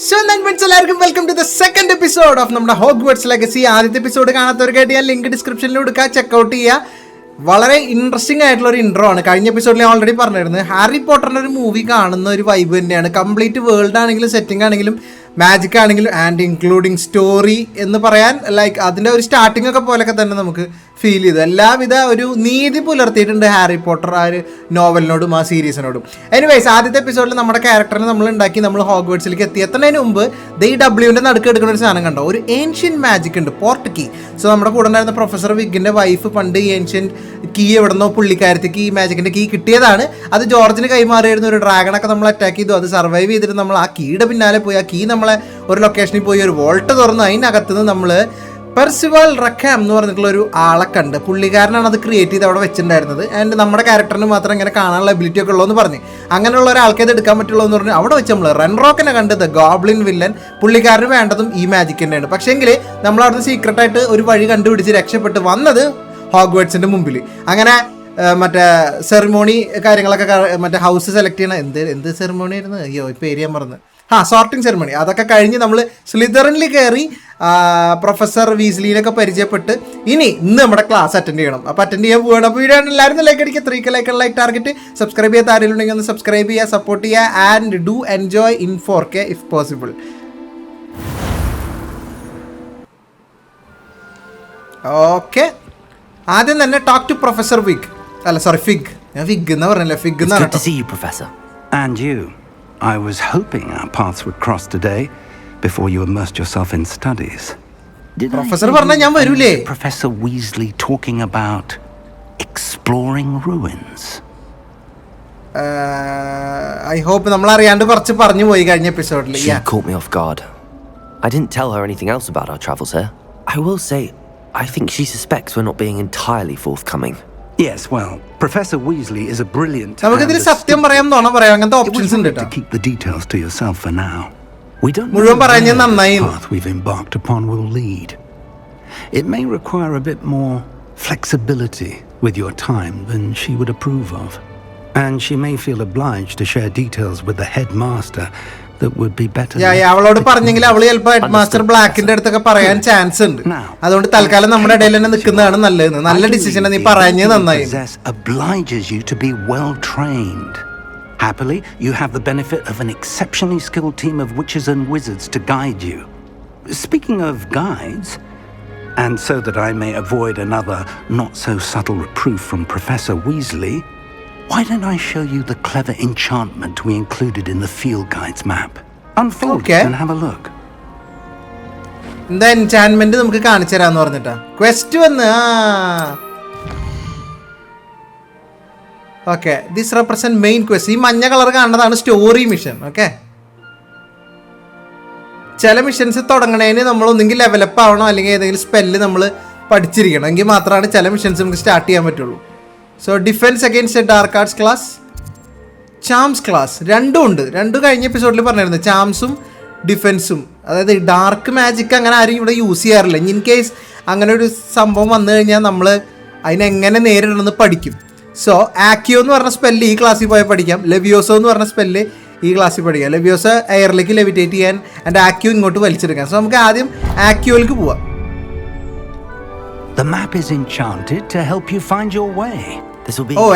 So then welcome to the second episode of നമ്മുടെ Hogwarts Legacy. ആദ്യത്തെ episode കാണാത്തവർക്കായിട്ട് ഞാൻ link ഡിസ്ക്രിപ്ഷനിൽ കൊടുക്കുക, ചെക്കൗട്ട് ചെയ്യുക. വളരെ ഇൻട്രസ്റ്റിംഗ് ആയിട്ടുള്ള ഒരു ഇൻട്രോ ആണ്. കഴിഞ്ഞ എപ്പിസോഡിൽ ഞാൻ ഓൾറെഡി പറഞ്ഞിരുന്നു, ഹാരി പോട്ടറിൻ്റെ ഒരു മൂവി കാണുന്ന ഒരു വൈബ് തന്നെയാണ്. കംപ്ലീറ്റ് വേൾഡ് ആണെങ്കിലും സെറ്റിംഗ് ആണെങ്കിലും മാജിക് ആണെങ്കിലും ആൻഡ് ഇൻക്ലൂഡിങ് സ്റ്റോറി എന്ന് പറയാൻ ലൈക്ക് അതിൻ്റെ ഒരു സ്റ്റാർട്ടിംഗ് ഒക്കെ പോലൊക്കെ തന്നെ നമുക്ക് ഫീൽ ചെയ്തു. എല്ലാവിധ ഒരു നീതി പുലർത്തിയിട്ടുണ്ട് ഹാരി പോട്ടർ ആ ഒരു നോവലിനോടും ആ സീരീസിനോടും. എനിവേസ് ആദ്യത്തെ എപ്പിസോഡിൽ നമ്മുടെ ക്യാരക്ടറിനെ നമ്മൾ ഉണ്ടാക്കി നമ്മൾ ഹോഗ്വാർട്സിലേക്ക് എത്തുന്നതിന് മുമ്പ് ഡബ്ല്യൂവിൻ്റെ നടുക്ക് എടുക്കുന്ന ഒരു സാധനം കണ്ടോ, ഒരു ഏൻഷ്യൻ മാജിക് ഉണ്ട്, പോർട്ട് കീ. സോ നമ്മുടെ കൂടെ ഉണ്ടായിരുന്ന പ്രൊഫസർ വിഗിൻ്റെ വൈഫ് പണ്ട് ഈ ഏൻഷ്യൻ കീ എവിടെന്നോ പുള്ളിക്കാരത്തേക്ക് ഈ മാജിക്കിൻ്റെ കീ കിട്ടിയതാണ്. അത് ജോർജിന് കൈമാറിയിരുന്ന ഒരു ഡ്രാഗണൊക്കെ നമ്മൾ അറ്റാക്ക് ചെയ്തു. അത് സർവൈവ് ചെയ്തിട്ട് നമ്മൾ ആ കീയുടെ പിന്നാലെ പോയി ആ കീ നമ്മളെ ഒരു ലൊക്കേഷനിൽ പോയി ഒരു വോൾട്ട് തുറന്നു. അതിനകത്തുനിന്ന് നമ്മൾ പെർസിവാൾ റക്കാം എന്ന് പറഞ്ഞിട്ടുള്ള ഒരു ആളെ കണ്ട്, പുള്ളിക്കാരനാണ് അത് ക്രിയേറ്റ് ചെയ്ത് അവിടെ വെച്ചിട്ടുണ്ടായിരുന്നത്. ആൻഡ് നമ്മുടെ ക്യാരക്ടറിന് മാത്രം ഇങ്ങനെ കാണാനുള്ള എബിലിറ്റി ഒക്കെ ഉള്ളതെന്ന് പറഞ്ഞ് അങ്ങനെയുള്ള ഒരാൾക്ക് ഇത് എടുക്കാൻ പറ്റുള്ളൂ എന്ന് പറഞ്ഞ് അവിടെ വെച്ച് നമ്മൾ റൺറോക്കിനെ കണ്ടത് ഗോബ്ലിൻ വില്ലൻ. പുള്ളിക്കാരന് വേണ്ടതും ഈ മാജിക് തന്നെയാണ്. പക്ഷേങ്കിൽ നമ്മൾ അവിടുന്ന് സീക്രട്ടായിട്ട് ഒരു വഴി കണ്ടുപിടിച്ച് രക്ഷപ്പെട്ട് വന്നത് ഹോഗ്വാർട്സിൻ്റെ മുമ്പിൽ. അങ്ങനെ മറ്റേ സെറിമോണി കാര്യങ്ങളൊക്കെ മറ്റേ ഹൗസ് സെലക്ട് ചെയ്യണ എന്ത് സെറിമോണി ആയിരുന്നു, അയ്യോ പേര് ഞാൻ മറന്ന്, സോർട്ടിംഗ് സെറിമണി. അതൊക്കെ കഴിഞ്ഞ് നമ്മൾ സ്ലിതറിനിൽ കയറി പ്രൊഫസർ വീസ്ലിനൊക്കെ പരിചയപ്പെട്ട് ഇന്ന് നമ്മുടെ ക്ലാസ് അറ്റൻഡ് ചെയ്യണം. അപ്പോൾ അറ്റൻഡ് ചെയ്യാൻ പോവുകയാണ്. അപ്പോൾ വീഡിയോ എല്ലാവരും ലൈക്ക് അടിക്കുക, 3 ലൈക്ക് ടാർഗറ്റ്. സബ്സ്ക്രൈബ് ചെയ്യാത്ത ആരെങ്കിലും ഉണ്ടെങ്കിൽ ഒന്ന് സബ്സ്ക്രൈബ് ചെയ്യുക, സപ്പോർട്ട് ചെയ്യുക and do enjoy in 4K if possible. Okay, ആദ്യം തന്നെ ടോക്ക് ടു പ്രൊഫസർ ഫിഗ്. ഞാൻ ഫിഗ് എന്നാ പറഞ്ഞല്ലേ, ഫിഗ് എന്നാണ്. I was hoping our paths would cross today before you immersed yourself in studies. Did Professor പറഞ്ഞ ഞാൻ വരൂലേ? Professor Weasley talking about exploring ruins? I hope നമ്മൾ അറിയാണ്ട് കുറച്ച് പറഞ്ഞു പോയി കഴിഞ്ഞ എപ്പിസോഡിൽ. She caught me off guard. I didn't tell her anything else about our travels here. I will say, I think she suspects we're not being entirely forthcoming. Yes, well, Professor Weasley is a brilliant. നമുക്കിതിൽ സത്യം പറയാം, നുണ പറയാം, അങ്ങനത്തെ options ഉണ്ട് to keep the details to yourself for now. We don't know where the path we've embarked upon will lead. It may require a bit more flexibility with your time than she would approve of, and she may feel obliged to share details with the headmaster that would be better. അവളോട് പറഞ്ഞെങ്കിൽ അവള് ചിലപ്പോൾ head master ബ്ലാക്കിന്റെ അടുത്തൊക്കെ പറയാൻ chance ഉണ്ട്. അതുകൊണ്ട് തൽക്കാലം നമ്മുടെ ഇടയിൽ തന്നെ നിൽക്കുന്നതാണ് നല്ലത്. നല്ല ഡിസിഷൻ നീ പറഞ്ഞത് നന്നായി. Obliges you to be well trained. Happily, you have the benefit of an exceptionally skilled team of witches and wizards to guide you. Speaking of guides, and so that I may avoid another not so subtle reproof from Professor Weasley, why don't I show you the clever enchantment we included in the field guide's map? Unfold it and have a look. The enchantment നമുക്ക് കാണിച്ചു തരാന്ന് പറഞ്ഞിട്ടാ quest വന്ന്. Okay, this represent main quest. ഈ മഞ്ഞ colour കാണുന്നതാണ് story mission. Okay, ചില missions തുടങ്ങണേന് നമ്മൾ ഒന്നെങ്കിൽ ലെവലപ്പ് ആവണം, അല്ലെങ്കിൽ ഏതെങ്കിലും സ്പെല്ല് നമ്മൾ പഠിച്ചിരിക്കണം, എങ്കിൽ മാത്രമാണ് ചില മിഷൻസ് നമുക്ക് സ്റ്റാർട്ട് ചെയ്യാൻ പറ്റുള്ളൂ. So defence against dark arts class, charms class, രണ്ടും ഉണ്ട്. രണ്ടും കഴിഞ്ഞ എപ്പിസോഡിൽ പറഞ്ഞിരുന്നു, ചാംസും ഡിഫെൻസും. അതായത് ഡാർക്ക് മാജിക് അങ്ങനെ ആരും ഇവിടെ യൂസ് ചെയ്യാറില്ല. ഇൻ കേസ് അങ്ങനെ ഒരു സംഭവം വന്നു കഴിഞ്ഞാൽ നമ്മൾ അതിനെങ്ങനെ നേരിടണമെന്ന് പഠിക്കും. സോ ആക്യോ എന്ന് പറഞ്ഞ സ്പെല്ല് ഈ ക്ലാസ്സിൽ പോയാൽ പഠിക്കാം. ലെവിയോസോ എന്ന് പറഞ്ഞ സ്പെല്ല് ഈ ക്ലാസ്സിൽ പഠിക്കാം. ലെവിയോസോ എയറിലേക്ക് ലെവിറ്റേറ്റ് ചെയ്യാൻ ആൻഡ് ആക്യോ ഇങ്ങോട്ട് വലിച്ചെടുക്കാം. സോ നമുക്ക് ആദ്യം ആക്യോയിലേക്ക് പോവാം. The map is enchanted to help you find your way.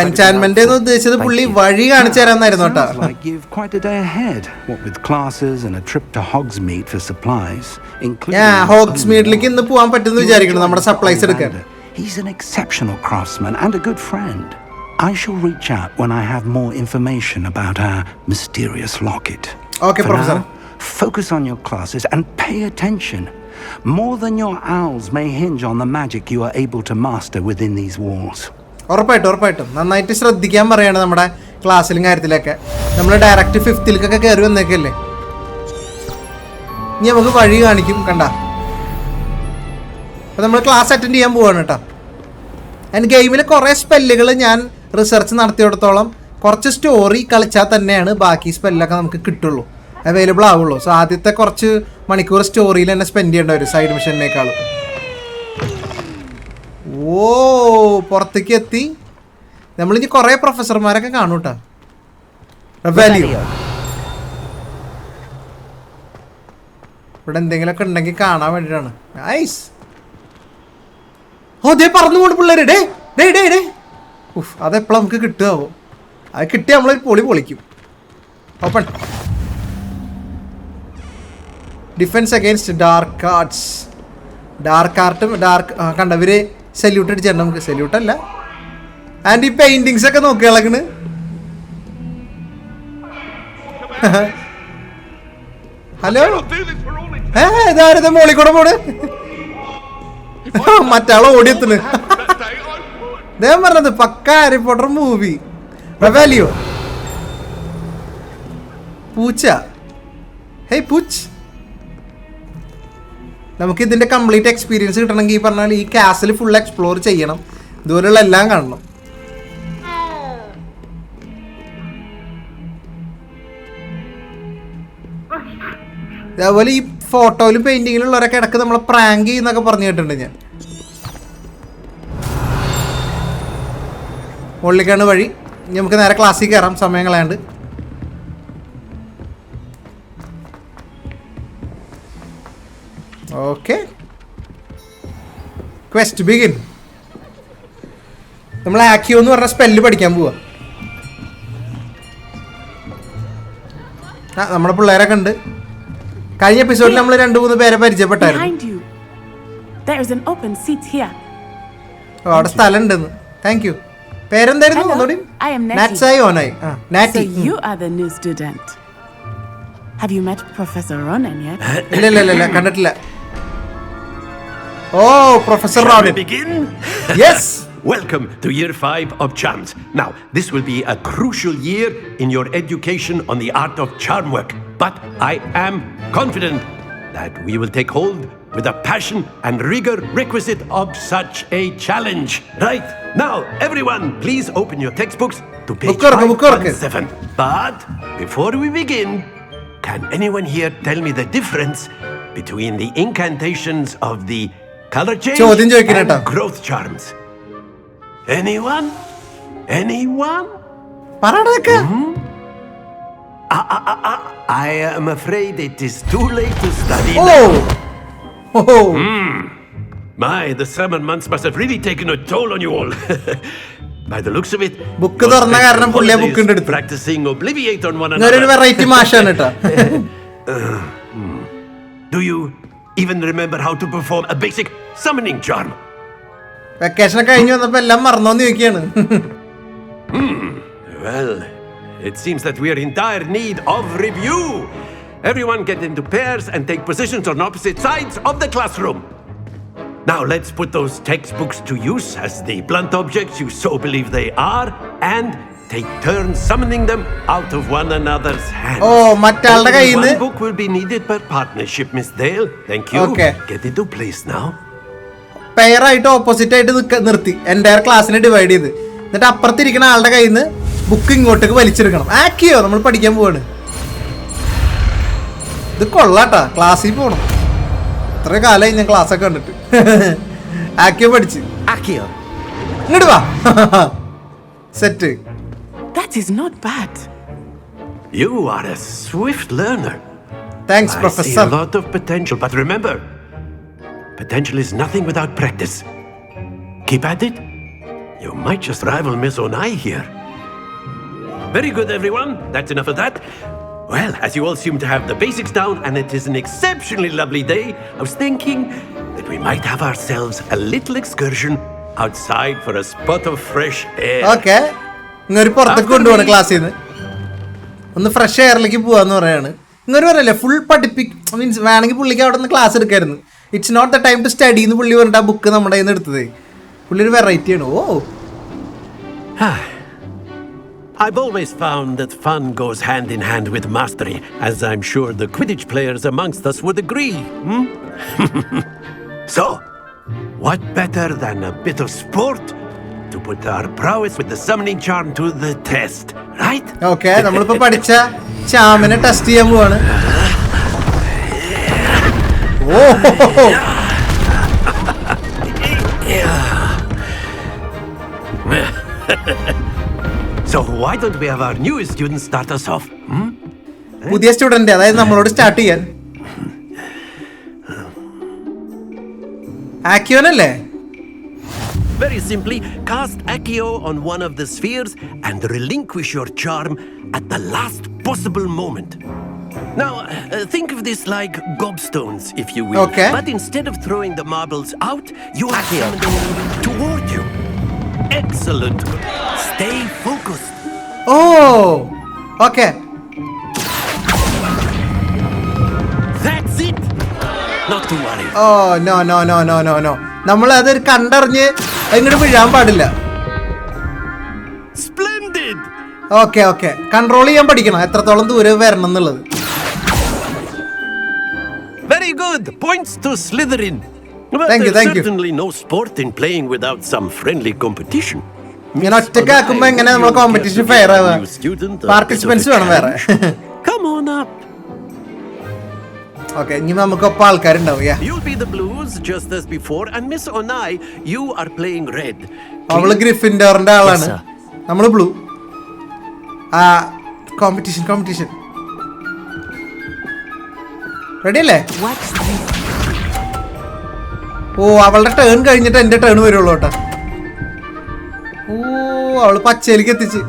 Enchantment എന്ന് ഉദ്ദേശിച്ചത് പുള്ളി വഴി കാണിച്ചു തരാന്നായിരുന്നു കേട്ടോ. Like you've quite a day ahead. What with classes and a trip to Hogsmeade for supplies, including Hogsmeade-ലേക്ക് ഇന്ന് പോകാൻ പറ്റുമെന്ന് വിചാരിക്കുന്നു നമ്മുടെ സപ്ലൈസ് എടുക്കാൻ. He's an exceptional craftsman and a good friend. I shall reach out when I have more information about our mysterious locket. Okay, Professor. Focus on your classes and pay attention. More than your owls may hinge on the magic you are able to master within these walls. ഉറപ്പായിട്ടും നന്നായിട്ട് ശ്രദ്ധിക്കാൻ പറയാണ് നമ്മുടെ ക്ലാസ്സിലും കാര്യത്തിലൊക്കെ. നമ്മൾ direct 5th കയറി വന്നേക്കല്ലേ. ഇനി നമുക്ക് വഴി കാണിക്കും, കണ്ട. അപ്പോൾ നമ്മൾ ക്ലാസ് അറ്റൻഡ് ചെയ്യാൻ പോവാണ് കേട്ടോ. ആൻഡ് ഗെയിമിൽ കുറേ സ്പെല്ലുകൾ ഞാൻ റിസർച്ച് നടത്തിയിടത്തോളം കുറച്ച് സ്റ്റോറി കളിച്ചാൽ തന്നെയാണ് ബാക്കി സ്പെല്ലൊക്കെ നമുക്ക് കിട്ടുള്ളൂ, അവൈലബിൾ ആവുള്ളൂ. സോ ആദ്യത്തെ കുറച്ച് മണിക്കൂർ സ്റ്റോറിയിൽ തന്നെ സ്പെൻഡ് ചെയ്യേണ്ട വരും സൈഡ് മിഷനേക്കാളും. പുറത്തേക്ക് എത്തി. നമ്മളിനി കുറേ പ്രൊഫസർമാരൊക്കെ കാണും കേട്ടോ. ഇവിടെ എന്തെങ്കിലുമൊക്കെ ഉണ്ടെങ്കിൽ കാണാൻ വേണ്ടിയിട്ടാണ്. നൈസ്. ഓ ദേ പറന്നു പോണ പിള്ളേര്. ഡേ ഡേ ഡേ ഡേ ഉഫ്, അതെപ്പോഴും നമുക്ക് കിട്ടുകയാവോ? അത് കിട്ടിയാൽ നമ്മളൊരു പൊളിക്കും. Open. Defence against dark arts. Dark കണ്ടവര് സല്യൂട്ട് അടിച്ചിട്ടുണ്ട്. നമുക്ക് സല്യൂട്ടല്ല. ആൻഡ് ഈ പെയിന്റിങ്സ് ഒക്കെ നോക്കി ഇളകണ്. ഹലോ, ഇതാരത് മോളിൽ കൂടെ പോണ്? മറ്റാളെ ഓടിയെത്തുന്നു. ഞാൻ പറഞ്ഞത് പക്ക ഹാരി പോട്ടർ മൂവി. റെവാലിയോ പൂച്ച. ഹേയ് പൂച്ച്. നമുക്ക് ഇതിന്റെ കംപ്ലീറ്റ് എക്സ്പീരിയൻസ് കിട്ടണമെങ്കിൽ ഈ പറഞ്ഞാൽ ഈ കാസിൽ ഫുൾ എക്സ്പ്ലോർ ചെയ്യണം. ഇതുപോലെയുള്ള എല്ലാം കാണണം. അതേപോലെ ഈ ഫോട്ടോയിലും പെയിന്റിങ്ങിലും ഉള്ളവരൊക്കെ ഇടയ്ക്ക് നമ്മളെ പ്രാങ്ക് ചെയ്യുന്നൊക്കെ പറഞ്ഞു കേട്ടിട്ടുണ്ട് ഞാൻ. മുകളിലേക്കാണ് വഴി. നമുക്ക് നേരെ ക്ലാസ്സിൽ കയറാം, സമയം കളയാണ്ട്. Okay, question begin. നമ്മൾ ആക്കിയോ എന്ന് പറഞ്ഞ സ്പെല്ല് പഠിക്കാൻ പോവാ. നമ്മുടെ പിള്ളേരൊക്കെ ഉണ്ട്. കഴിഞ്ഞ എപ്പിസോഡിൽ നമ്മൾ 2-3 പേരെ പരിചയപ്പെട്ടായിരുന്നു. അവിടെ സ്ഥലം ഉണ്ടെന്ന്. Thank you. പേരെന്തായിരുന്നു? ഒന്നുകൂടി. നാറ്റ്സായി ഓനായി. നാറ്റി. Have you met Professor Ronan yet? ഇല്ല കണ്ടിട്ടില്ല. Oh, Professor Ronan. Begin? Yes. Welcome to year 5 of charms. Now, this will be a crucial year in your education on the art of charm work. But I am confident that we will take hold with the passion and rigor requisite of such a challenge. Right? Now, everyone, please open your textbooks to page 517. But before we begin, can anyone here tell me the difference between the incantations of the color change and growth charms? Anyone? I am afraid it is too late to study now. My, the summer months must have really taken a toll on you all. By the looks of it, practicing obliviate on one another. Do you even remember how to perform a basic summoning charm? Well, it seems that we are in dire need of review. Everyone get into pairs and take positions on opposite sides of the classroom. Now let's put those textbooks to use as the blunt objects you so believe they are, and take turns summoning them out of one another's hands. Oh, only one book will be needed per partnership, Miss Dale. Thank you. Okay. Get into place now. Pair ആയിട്ട് opposite ആയിട്ട് നിർത്തി entire ക്ലാസ്സിനെ divide ചെയ്ത്, എന്നിട്ട് അപ്പുറത്തിരിക്കുന്ന ആളുടെ കയ്യിൽ നിന്ന് book ഇങ്ങോട്ടേക്ക് വലിച്ചെടുക്കണം. ആക്കിയോ നമ്മൾ പഠിക്കാൻ പോവാണ്. ഇത് കൊള്ളാട്ടാ, ക്ലാസ്സിൽ പോകണം. ഇത്ര കാലമായി ഞാൻ ക്ലാസ്സൊക്കെ കണ്ടിട്ട്. ആക്കിയോ പഠിച്ച്. Accio. ഇങ്ങോട്ട് വാ. Set. That is not bad. You are a swift learner. Thanks, Professor. I see a lot of potential, but remember, potential is nothing without practice. Keep at it. You might just rival Miss Onai here. Very good, everyone. That's enough of that. Well, as you all seem to have the basics down, and it is an exceptionally lovely day, I was thinking that we might have ourselves a little excursion outside for a spot of fresh air. Okay. ഇങ്ങൊരു പുറത്തേക്ക് കൊണ്ടുപോകണം ക്ലാസ്സിൽ നിന്ന്. ഒന്ന് fresh എയറിലേക്ക് പോവാന്ന് പറയാണ്. ഇങ്ങൊരു പറയല്ലേ full means വേണമെങ്കിൽ പുള്ളിക്ക് അവിടെ നിന്ന് ക്ലാസ് എടുക്കായിരുന്നു. It's not the time to study എന്ന് പുള്ളി പറഞ്ഞിട്ട് ആ ബുക്ക് നമ്മുടെ കയ്യിൽ നിന്ന് എടുത്തത്. പുള്ളി ഒരു വെറൈറ്റിയാണ്. ഓ, I've always found that fun goes hand in hand with mastery, as I'm sure the Quidditch players amongst us would agree. So, what better than a bit of sport to put our prowess with the summoning charm to the test, right? Okay, നമ്മളിപ്പോ പഠിച്ച ചാമിനെ test ചെയ്യാൻ പോവാണ്. So why don't we have our newest student start us off? പുതിയ student, അതായത് നമ്മളോട് start ചെയ്യാൻ. ആക്യോനല്ലേ? Very simply, cast Accio on one of the spheres and relinquish your charm at the last possible moment. Now, think of this like gobstones, if you will. Okay. But instead of throwing the marbles out, you are summoning them toward you. Excellent. Stay focused. Oh, okay. That's it. Not to worry. Oh, no. നമ്മൾ അതൊരു കണ്ടറിഞ്ഞ് ഇങ്ങോട്ട് വീഴാൻ പാടില്ല. Splendid. Okay control ചെയ്യാൻ പഠിക്കണം എത്രത്തോളം ദൂരം വരണം എന്നുള്ളത്. Very good. Points to Slytherin. But Thank you. certainly no sport in playing without some friendly competition. ഇങ്ങനെ ഒറ്റയ്ക്ക് ആക്കുമ്പോ എങ്ങനെ നമ്മൾ കോമ്പറ്റീഷൻ ഫെയർ ആവുക? പാർട്ടിസിപ്പൻസ് വേണം വേറെ. Come on up. ഓക്കെ, ഇനി നമുക്കൊപ്പം ആൾക്കാരുണ്ടാവും. You'll be the blues just as before, and Miss Onai, you are playing red. അവള് ഗ്രിഫിൻഡോറിന്റെ ആളാണ്, നമ്മള് ബ്ലൂ. കോമ്പറ്റീഷൻ റെഡി അല്ലേ? ഓ, അവളുടെ ടേൺ കഴിഞ്ഞിട്ട് എന്റെ ടേൺ വരുള്ളൂ കേട്ടോ. ഓ, അവള് പച്ചയിലേക്ക് എത്തിച്ച്.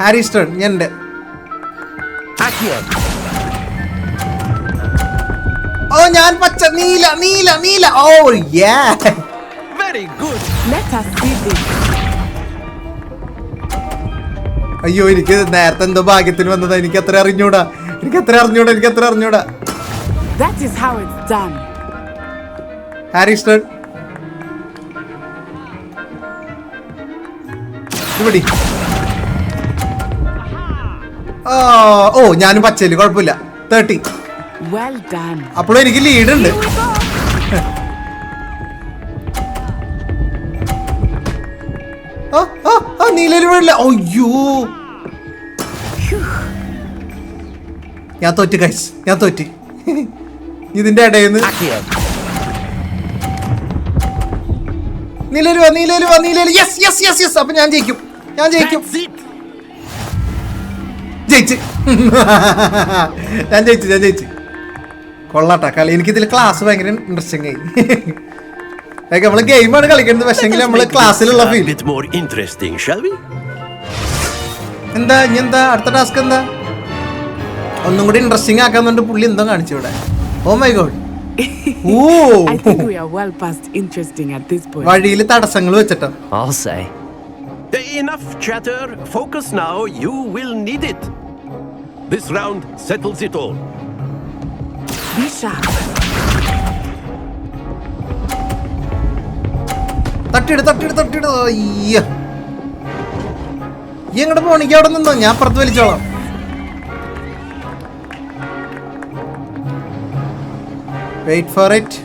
ഹാരിസ് ടേൺ, ഞാൻ ഓ ഞാൻ പച്ച, നീല. ഓ യാ, Very good. Let us see this. അയ്യോ, എനിക്ക് നേരത്തെ എന്തോ ഭാഗ്യത്തിന് വന്നതാ. എനിക്ക് അത്ര അറിഞ്ഞൂടാ. That is how it's done. Harris turn. ഇവിടെ ഓ ഞാനും പച്ചയില്, കുഴപ്പമില്ല. 30. Well done. അപ്പോഴും എനിക്ക് ലീഡ് ഉണ്ട്. നീലയിൽ വീടില്ല. അയ്യോ, ഞാൻ തോറ്റ്. ഇതിന്റെ ഇടയിൽ നിന്ന് നീലയിൽ വാ. യെസ്. അപ്പൊ ഞാൻ ജയിക്കും. ഞാൻ ജയിച്ചു. കൊള്ളാട്ടാ കളി. എനിക്കിതിൽ ക്ലാസ് ഭയങ്കര ഇൻട്രസ്റ്റിംഗ് ആയി. നമ്മള് ഗെയിമാണ് കളിക്കുന്നത്, പക്ഷെ നമ്മള് ക്ലാസ്സിലുള്ള ഫീൽ. എന്താ അടുത്ത ടാസ്ക് എന്താ? ഒന്നും കൂടി ഇൻട്രസ്റ്റിംഗ് ആക്കാന്നുണ്ട് പുള്ളി എന്തോ കാണിച്ചു ഇവിടെ. Oh my god. I think we are well past interesting at this point. വഴിയിൽ തടസ്സങ്ങൾ വെച്ചിട്ടോ. I'll say. Enough chatter. Focus now. You will need it. This round settles it all. Be sharp. തട്ടിയിട്. അയ്യ, ഈ എങ്ങോട്ട് പോണിക്ക് അവിടെ നിന്നോ, ഞാൻ പുറത്ത് വലിച്ചോളാം. Wait for it.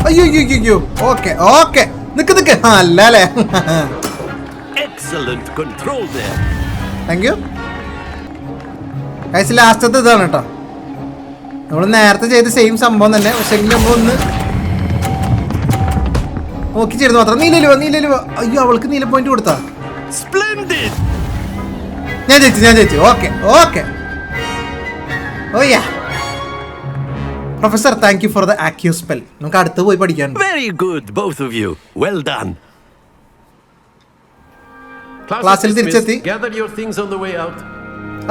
അയ്യോ. ഓക്കെ. നിക്ക്. അല്ലേ. Excellent control there. Thank you. ലാസ്റ്റത്തെ ഇതാണ് കേട്ടോ. നമ്മൾ നേരത്തെ ചെയ്ത സെയിം സംഭവം തന്നെ, പക്ഷെ നമ്മളൊന്ന് നോക്കി ചെയ്ത് മാത്രം. നീലയിൽ വാ. അയ്യോ, അവൾക്ക് നീല പോയിന്റ് കൊടുത്താ. Splendid. ഞാൻ ജയിച്ചു. Okay. Oh yeah. Professor, thank you for the Accio spell. നമുക്ക് അടുത്ത് പോയി പഠിക്കാൻ. Very good, both of you. Well done. ക്ലാസ്സിൽ തിരിച്ചെത്തി. Gather your things on the way out.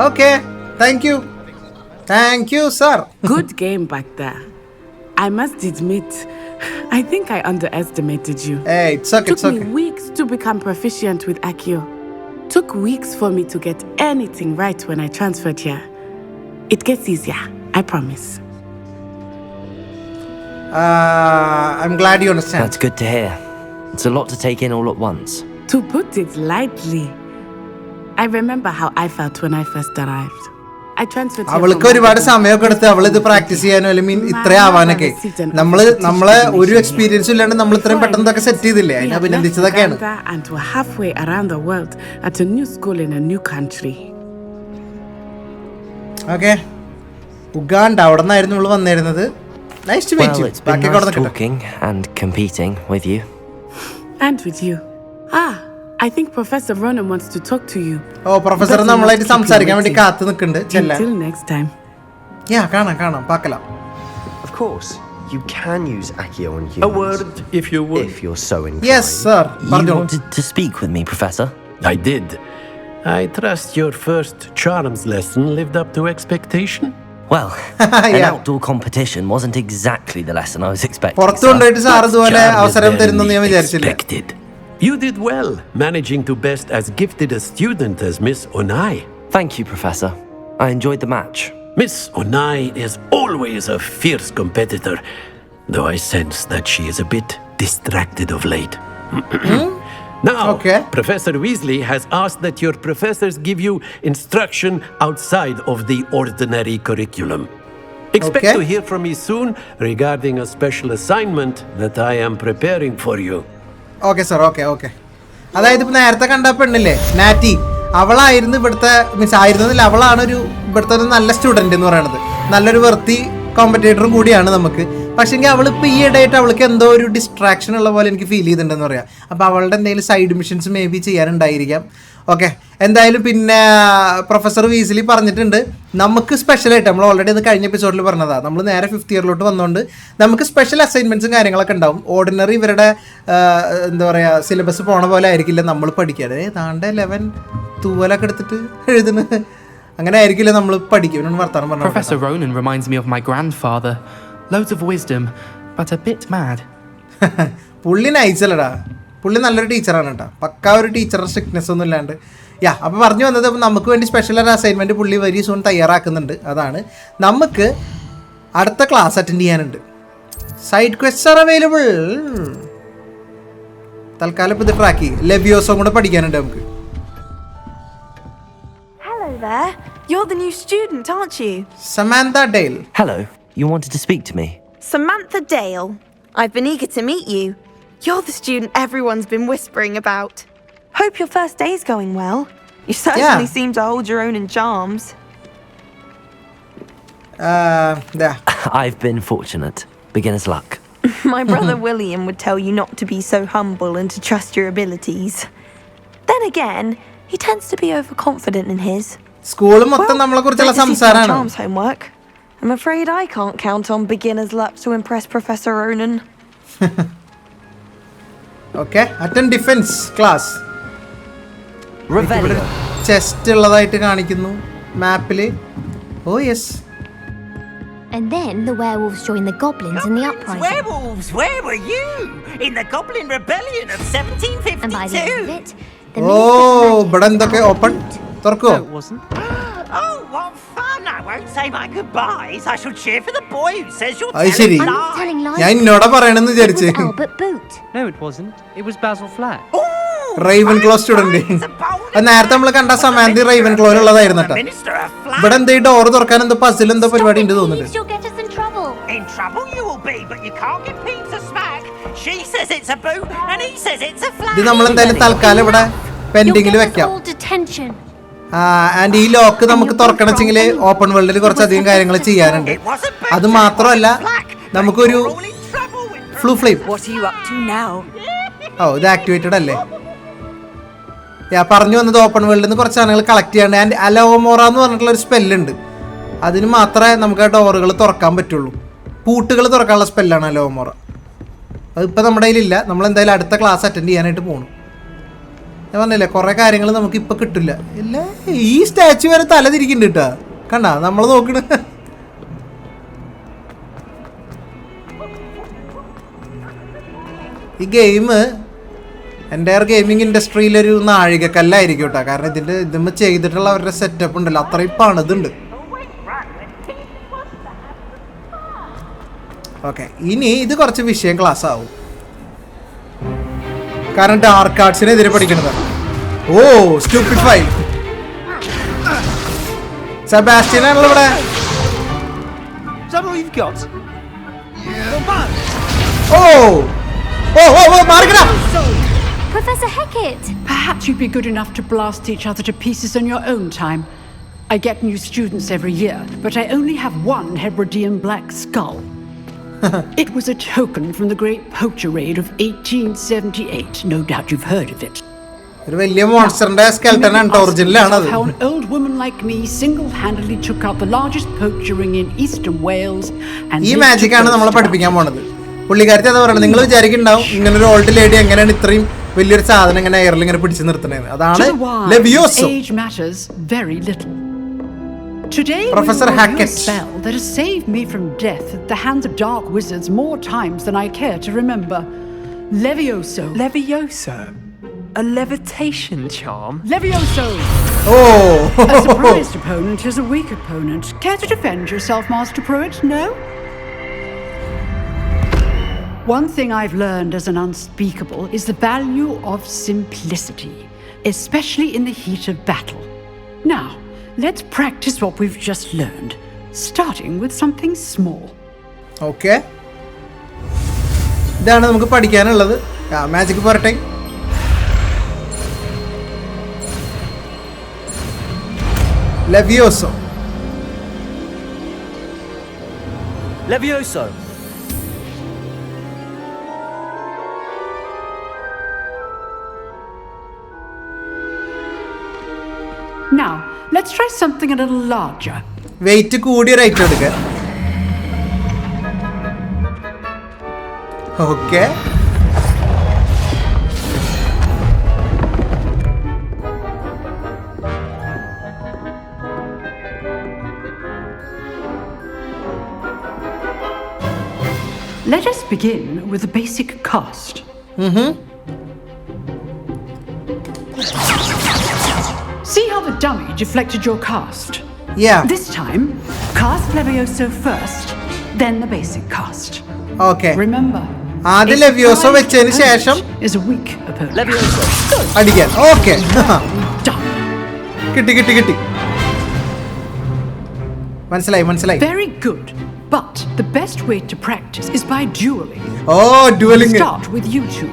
Okay, thank you sir. Good game back there. I must admit, I think I underestimated you. Hey, it's okay. Took me weeks to become proficient with Accio. Took weeks for me to get anything right when I transferred here. It gets easier, I promise. I'm glad you understand. That's good to hear. It's a lot to take in all at once. To put it lightly, I remember how I felt when I first arrived. I transferred here. അവൾക്ക് ഒരുപാട് സമയമൊക്കെ എടുത്ത് അവളിത് practice ചെയ്യാനോ അല്ലെങ്കിൽ ഇത്ര ആവാനൊക്കെ നമ്മളെ ഒരു എക്സ്പീരിയൻസും ഇല്ലാണ്ട് നമ്മൾ ഇത്രയും പെട്ടെന്ന് ഇതൊക്കെ സെറ്റ് ചെയ്തില്ലേ, അതിനെ അഭിനന്ദിച്ചതൊക്കെയാണ്. And we're halfway around the world at a new school in a new country. Okay. Uganda, അവിടെ നിന്നായിരുന്നു നമ്മൾ വന്നിരുന്നത്. Nice to meet you. Well, it's been nice talking and competing with you. And with you. I think Professor Ronan wants to talk to you. ഓ professor നമ്മളായിട്ട് സംസാരിക്കാൻ വേണ്ടി കാത്തു നിൽക്കുന്നുണ്ട്. ചെല്ലാൻ. Until next time. കാണാം പാക്കലാം. Of course, you can use Accio on humans. A word, if you would. If you're so inclined. Yes, sir. You wanted to speak with me, Professor? I did. I trust your first charms lesson lived up to expectation. Well, an outdoor competition wasn't exactly the lesson I was expecting. പുറത്തു കൊണ്ടുപോയിട്ട് sir ഇതുപോലെ അവസരം തരുന്നെന്ന് ഞാൻ വിചാരിച്ചില്ല. You did well, managing to best as gifted a student as Miss Onai. Thank you, Professor. I enjoyed the match. Miss Onai is always a fierce competitor, though I sense that she is a bit distracted of late. Now, Professor Weasley has asked that your professors give you instruction outside of the ordinary curriculum. Expect to hear from me soon regarding a special assignment that I am preparing for you. Okay, sir. Okay. അതായത് ഇപ്പൊ നേരത്തെ കണ്ട പെണ്ണില്ലേ നാറ്റി, അവളായിരുന്നു ഇവിടുത്തെ means ആയിരുന്നതിൽ അവളാണ് ഇവിടുത്തെ ഒരു നല്ല student എന്ന് പറയുന്നത്. നല്ലൊരു വെർത്തി കോമ്പറ്റേറ്ററും കൂടിയാണ് നമുക്ക്. പക്ഷേങ്കിൽ അവളിപ്പോൾ ഈ ഇടയായിട്ട് അവൾക്ക് എന്തോ ഒരു ഡിസ്ട്രാക്ഷൻ ഉള്ള പോലെ എനിക്ക് ഫീൽ ചെയ്തിട്ടുണ്ടെന്ന് പറയാം. അപ്പോൾ അവളുടെ എന്തെങ്കിലും സൈഡ് മിഷൻസ് മേ ബി ചെയ്യാനുണ്ടായിരിക്കാം. ഓക്കെ, എന്തായാലും പിന്നെ പ്രൊഫസർ വീസിലി പറഞ്ഞിട്ടുണ്ട് നമുക്ക് സ്പെഷ്യലായിട്ട്, നമ്മൾ ഓൾറെഡി അത് കഴിഞ്ഞ എപ്പിസോഡിൽ പറഞ്ഞതാണ്, നമ്മൾ നേരെ 5th ഇയറിലോട്ട് വന്നുകൊണ്ട് നമുക്ക് സ്പെഷ്യൽ അസൈൻമെൻറ്റ്സും കാര്യങ്ങളൊക്കെ ഉണ്ടാവും. ഓർഡിനറി ഇവരുടെ എന്താ പറയുക സിലബസ് പോണ പോലെ ആയിരിക്കില്ല നമ്മൾ പഠിക്കുക. താണ്ടെ 11 തൂവലൊക്കെ എടുത്തിട്ട് എഴുതുന്നു, അങ്ങനെ ആയിരിക്കില്ല നമ്മൾ പഠിക്കും. വർത്താനം പറഞ്ഞു. Professor Ronan reminds me of my grandfather. Loads of wisdom, but a bit mad. പുള്ളി നൈസല്ലടാ, പുള്ളി നല്ലൊരു ടീച്ചറാണ് കേട്ടോ, പക്കാ ഒരു ടീച്ചറുടെ സ്ട്രിക്ട്നെസ് ഒന്നും ഇല്ലാണ്ട്. അപ്പോൾ പറഞ്ഞു വന്നത് നമുക്ക് വേണ്ടി സ്പെഷ്യൽ ഒരു അസൈൻമെൻറ്റ് പുള്ളി വെരി സൂൺ തയ്യാറാക്കുന്നുണ്ട്. അതാണ് നമുക്ക് അടുത്ത ക്ലാസ് അറ്റൻഡ് ചെയ്യാനുണ്ട്. Side quests are available. തൽക്കാലം ഇപ്പോൾ ഇത് ട്രാക്ക് ചെയ്യും. ലെവിയോസും കൂടെ പഠിക്കാനുണ്ട് നമുക്ക്. Hello there. You're the new student, aren't you? Samantha Dale. Hello. You wanted to speak to me? Samantha Dale. I've been eager to meet you. You're the student everyone's been whispering about. Hope your first day's going well. You certainly seem to hold your own in charms. I've been fortunate. Beginner's luck. My brother William would tell you not to be so humble and to trust your abilities. Then again, he tends to be overconfident in his. School മൊത്തം നമ്മളെ കുറിച്ചുള്ള സംസാരമാണ്. Charms homework. I'm afraid I can't count on beginner's luck to impress Professor Ronan. Okay, attend defense class. Revelio. Chest ഉള്ളതായിട്ട് കാണിക്കുന്നു മാപ്പിൽ. Oh yes. And then the werewolves joined the goblins in the uprising. Werewolves, where were you? In the Goblin Rebellion of 1752. And by the end of it, the ഇവിടെ എന്തൊക്കെ open തുറക്കോ? Oh, what fun! I won't say my goodbyes. I shall cheer for the boy who says you're ശരി, telling lies. ഞാൻ എന്നോടാ പറയണെന്ന് വിചാരിച്ചു. Albert Boot. No, it wasn't. It was Basil Flack. Ravenclaw student. നേരത്തെ നമ്മൾ കണ്ട സമാന്തി raven ക്ലോയിലുള്ളതായിരുന്നു കേട്ടോ. ഇവിടെ എന്താ ഈ ഡോർ തുറക്കാൻ എന്തോ പസിൽ എന്തോ പരിപാടി ഉണ്ട് തോന്നുന്നുണ്ട്. In trouble you will be, but you can't get Pete a smack. She says it's a boot and he says it's a flag. ഇത് നമ്മൾ എന്തായാലും തൽക്കാലം ഇവിടെ പെൻഡിങ്ങിൽ വെക്കാം. ആൻഡ് ഈ ലോക്ക് നമുക്ക് തുറക്കണമെങ്കിൽ ഓപ്പൺ വേൾഡിൽ കുറച്ചധികം കാര്യങ്ങൾ ചെയ്യാനുണ്ട്. അത് മാത്രമല്ല നമുക്കൊരു ഫ്ലൂ ഫ്ലെയിം. ഓ, ഇത് ആക്ടിവേറ്റഡ് അല്ലേ? പറഞ്ഞു വന്നത് ഓപ്പൺ വേൾഡിൽ നിന്ന് കുറച്ച് സാധനങ്ങൾ കളക്ട് ചെയ്യാണ്ട്. ആൻഡ് അലോമോറ എന്ന് പറഞ്ഞിട്ടുള്ള ഒരു സ്പെല്ലുണ്ട്, അതിന് മാത്രമേ നമുക്ക് ആ ഡോറുകൾ തുറക്കാൻ പറ്റുള്ളൂ. പൂട്ടുകൾ തുറക്കാനുള്ള സ്പെല്ലാണ് അലോമോറ. അതിപ്പോൾ നമ്മുടെ കയ്യിലില്ല. നമ്മളെന്തായാലും അടുത്ത ക്ലാസ് അറ്റൻഡ് ചെയ്യാനായിട്ട് പോകണം. ഞാൻ പറഞ്ഞില്ലേ കുറേ കാര്യങ്ങൾ നമുക്ക് ഇപ്പം കിട്ടില്ല. ഇല്ല, ഈ സ്റ്റാച്ചു വരെ തല തിരിക്കുന്നുണ്ട് കേട്ടോ. കണ്ട നമ്മൾ നോക്കണ ഈ ഗെയിം എൻ്റെ ഗെയിമിംഗ് ഇൻഡസ്ട്രിയിലൊരു നാഴികക്കല്ലായിരിക്കും കേട്ടോ. കാരണം ഇതിമ്മ ചെയ്തിട്ടുള്ള അവരുടെ സെറ്റപ്പ് ഉണ്ടല്ലോ, അത്രയും പണിതുണ്ട്. ഓക്കെ, ഇനി ഇത് കുറച്ച് വിഷയം ക്ലാസ് ആവും. കാരണം ഡാർക്ക് ആർട്സിനെതിരെ പഠിക്കണതാണ്. ഓ, സ്റ്റുപ്പിഡ് ഫൈൽ. സെബാസ്റ്റ്യൻ ആണല്ലോ ഇവിടെ. Professor Hecat! Perhaps you'd be good enough to blast each other to pieces in your own time. I get new students every year, but I only have one Hebridean black skull. It was a token from the Great Poacher Raid of 1878. No doubt you've heard of it. ഒരു വലിയ മോൺസ്റ്ററിന്റെ skeleton ആണ് ഒറിജിനലാണ് അത്. How an old woman like me single-handedly took out the largest poacher ring in eastern Wales and ഈ magic ആണ് നമ്മളെ പഠിപ്പിക്കാൻ പോണത്. പുള്ളിക്കാരത്തി അതാ പറയുന്നത്. നിങ്ങൾ വിചാരിക്കുന്നുണ്ടാവും ഇങ്ങനെ ഒരു ഓൾഡ് ലേഡി എങ്ങനെയാണ് ഇത്രയും വലിയൊരു സാധനം ഇങ്ങനെ എയറിൽ ഇങ്ങനെ പിടിച്ചു നിർത്തുന്നത്. അതാണ് ലെവിയോസോ. Age matters very little. Today Professor we will Hecat. use a spell that has saved me from death at the hands of dark wizards more times than I care to remember. Levioso. Levioso? A levitation charm? Levioso! Oh! A surprised opponent is a weak opponent. Care to defend yourself, Master Pruitt? No? One thing I've learned as an unspeakable is the value of simplicity, especially in the heat of battle. Now, let's practice what we've just learned, starting with something small. Okay. ഇതാണ് നമുക്ക് പഠിക്കാനുള്ളത്. Magic പറട്ടെ. Levioso. Levioso! Now, let's try something a little larger. Weight കൂടിയ റൈറ്റ് എടുക്കുക. Okay. Let us begin with the basic cast. See how the dummy deflected your cast? Yeah. This time, cast Levioso first, then the basic cast. Okay. Remember, ആദ്യം ലെവിയോസോ വെച്ചതിന് ശേഷം is a weak opponent. Levioso! അടിക്കാൻ. Okay. Done. കിട്ടി. മനസ്സിലായി. Very good. But the best way to practice is by dueling. Oh, dueling. Start with you two.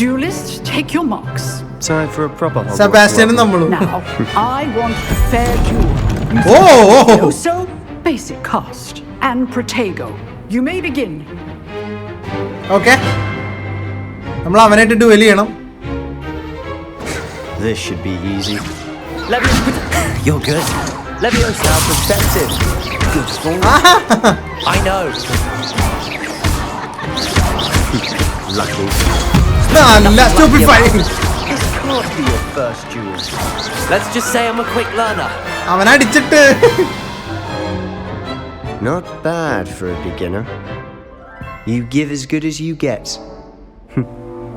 Duelists, take your marks. Time for a proper Hogwarts. Sebastian നമ്മളു. Now, I want a fair duel. Oh! So, basic cast and Protego. You may begin. Okay. നമ്മൾ അവനായിട്ട് dual ചെയ്യണം. This should be easy. Levioso! You're good. Levioso! Now perspective. Good ball. I know. Lucky. നല്ല stupefying. This can't be your first duel. Let's just say I'm a quick learner. അവനടിച്ചിട്ട്. Not bad for a beginner. You give as good as you get.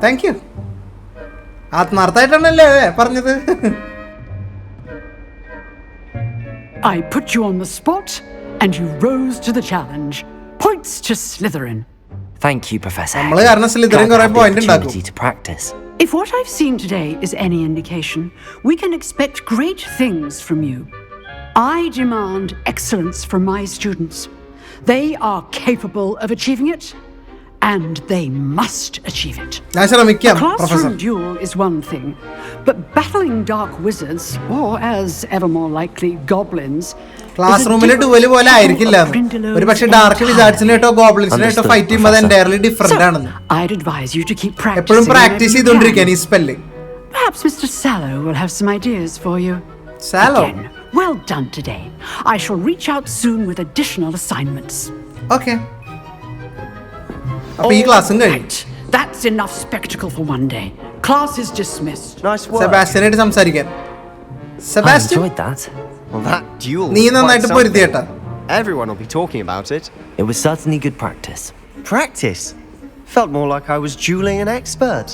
Thank you. ആത്മാർത്ഥമായിട്ടാണല്ലേ പറഞ്ഞത്. I put you on the spot, and you rose to the challenge. Points to Slytherin. Thank you, Professor. നമ്മള് കാരണം Slytherin കുറേ point ഉണ്ടാക്കും. To practice. If what I've seen today is any indication, we can expect great things from you. I demand excellence from my students. They are capable of achieving it, and they must achieve it. ഞാൻ ശ്രമിക്കാം, A classroom Professor. duel is one thing, but battling dark wizards, or as ever more likely, goblins, class റൂമിലെ dual പോലെ ആയിരിക്കില്ല. ഒരു പക്ഷേ dark വിസാർഡ്സിനായിട്ടോ ഗോബ്ലിൻസിനായിട്ടോ fight ചെയ്യുമ്പോൾ അത് entirely different ആണെന്ന്. I'd advise you to keep practicing. എപ്പോഴും പ്രാക്ടീസ് ചെയ്തുകൊണ്ടിരിക്കാൻ ഈ spelling. Perhaps Mr. Sallow will have some ideas for you. Sallow? Again, well done today. I shall reach out soon with additional assignments. Okay. അപ്പോൾ ഈ ക്ലാസ്സും കഴിഞ്ഞു. Right. That's enough spectacle for one day. Class is dismissed. Nice work. സെബാസ്റ്റ്യനായിട്ട് സംസാരിക്കാൻ. I Sebastian, enjoyed that. Well, that duel. നീ was quite നന്നായിട്ട് something. പൊരുത്തിയേട്ടാ. Everyone will be talking about it. It was certainly good practice. Practice? Felt more like I was dueling an expert.